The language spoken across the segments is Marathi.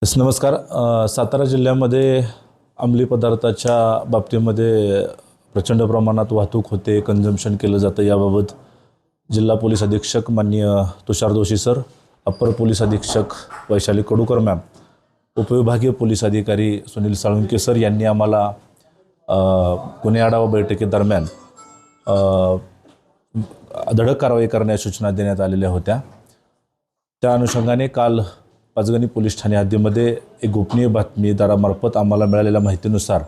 नमस्कार. सातारा जिल्ह्यामध्ये अंमली पदार्थाच्या बाबतीमध्ये प्रचंड प्रमाणात वाहतूक होते, कंझम्पशन केलं जातं. याबाबत जिल्हा पोलीस अधीक्षक माननीय Tushar Joshi sir, upper police अधीक्षक वैशाली कडूकर मॅम, उपविभागीय पोलीस अधिकारी सुनील साळुंके सर यांनी आम्हाला गुन्हे आढावा बैठकीदरम्यान धडक कारवाई करण्याच्या सूचना देण्यात आलेल्या होत्या. त्या अनुषंगाने काल पाचगणी पोलीस ठाणे हद्दीमध्ये एक गोपनीय बातमीदारामार्फत आम्हाला मिळालेल्या माहितीनुसार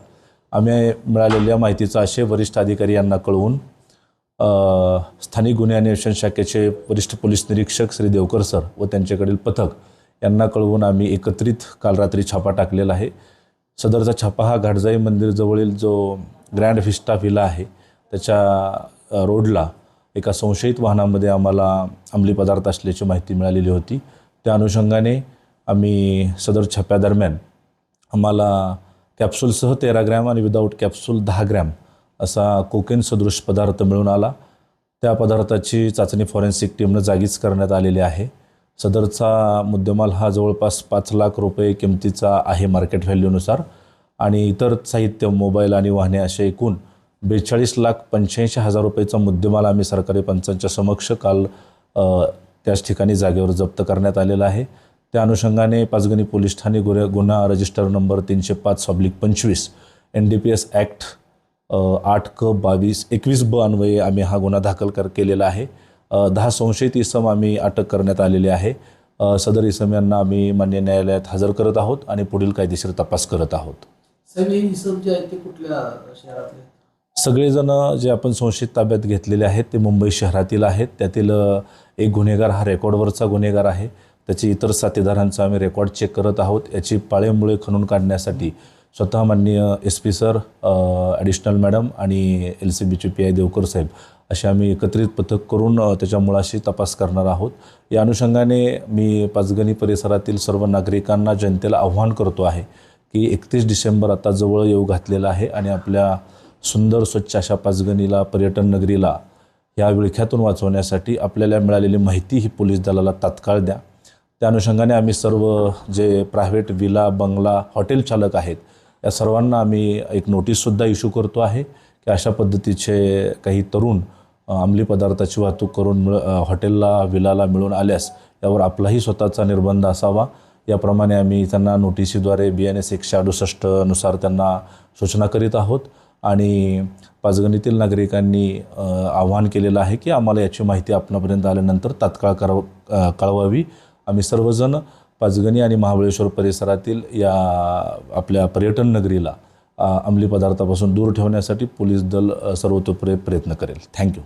आम्ही मिळालेल्या माहितीचा आशय वरिष्ठ अधिकारी यांना कळवून स्थानिक गुन्हे अन्वेषण शाखेचे वरिष्ठ पोलीस निरीक्षक श्री देवकर सर व त्यांच्याकडील पथक यांना कळवून आम्ही एकत्रित काल रात्री छापा टाकलेला आहे. सदरचा छापा हा घाटजाई मंदिरजवळील जो ग्रँड व्हिस्टा व्हिला आहे त्याच्या रोडला एका संशयित वाहनामध्ये आम्हाला अंमली पदार्थ असल्याची माहिती मिळालेली होती. त्या अनुषंगाने आम्ही सदर छाप्यादरम्यान आम्हाला कॅप्सूलसह 13 ग्रॅम आणि विदाऊट कॅप्सूल 10 ग्रॅम असा कोकेन सदृश पदार्थ मिळून आला. त्या पदार्थाची चाचणी फॉरेन्सिक टीमनं जागीच करण्यात आलेली आहे. सदरचा मुद्देमाल हा जवळपास 5 लाख रुपये किमतीचा आहे मार्केट व्हॅल्यूनुसार, आणि इतर साहित्य मोबाईल आणि वाहने असे एकूण 42,85,000 रुपयेचा मुद्देमाल आम्ही सरकारी पंचांच्या समक्ष काल त्याच ठिकाणी जागेवर जप्त करण्यात आलेला आहे. त्या अनुषंगाने पाचगणी पोलीस ठाणे गुन्हा रजिस्टर नंबर 305/25 NDPS ॲक्ट 8क-22-21 अन्वये आम्ही हा गुन्हा दाखल केलेला आहे. 10 संशयित इसम आम्ही अटक करण्यात आलेले आहे. सदर इसम यांना आम्ही मान्य न्यायालयात हजर करत आहोत आणि पुढील कायदेशीर तपास करत आहोत. सगळे इसम जे आहेत ते कुठल्या शहरातले? सगळेजण जे आपण संशयित ताब्यात घेतलेले आहेत ते मुंबई शहरातील आहेत. त्यातील एक गुन्हेगार हा रेकॉर्डवरचा गुन्हेगार आहे. त्याचे इतर साथीदारांचा आम्ही रेकॉर्ड चेक करत आहोत. याची पाळेमुळे खणून काढण्यासाठी स्वतः माननीय SP सर, ॲडिशनल मॅडम आणि LCBचे PI देवकर साहेब असे आम्ही एकत्रित पथक करून त्याच्या मुळाशी तपास करणार आहोत. या अनुषंगाने मी पाचगणी परिसरातील सर्व नागरिकांना, जनतेला आव्हान करतो आहे की 31 डिसेंबर आता जवळ येऊ घातलेला आहे आणि आपल्या सुंदर स्वच्छ अशा पाचगणीला, पर्यटन नगरीला या विळख्यातून वाचवण्यासाठी आपल्याला मिळालेली माहिती ही पोलीस दलाला तात्काळ द्या. त्या अनुषंगाने आम्ही सर्व जे प्रायव्हेट विला, बंगला, हॉटेल चालक आहेत या सर्वांना आम्ही एक नोटीससुद्धा इश्यू करतो आहे की अशा पद्धतीचे काही तरुण अंमली पदार्थाची वाहतूक करून हॉटेलला, विलाला मिळून आल्यास यावर आपलाही स्वतःचा निर्बंध असावा. याप्रमाणे आम्ही त्यांना नोटिसीद्वारे BNS 168 नुसार त्यांना सूचना करीत आहोत. आणि पाचगणीतील नागरिकांनी आवाहन केलेलं आहे की आम्हाला याची माहिती आपणापर्यंत आल्यानंतर तात्काळ कळवावी. आम्ही सर्वजण पाचगणी आणि महाबळेश्वर परिसरातील या आपल्या पर्यटन नगरीला अंमली पदार्थापासून दूर ठेवण्यासाठी पोलीस दल सर्वतोपरी प्रयत्न करेल. थँक्यू.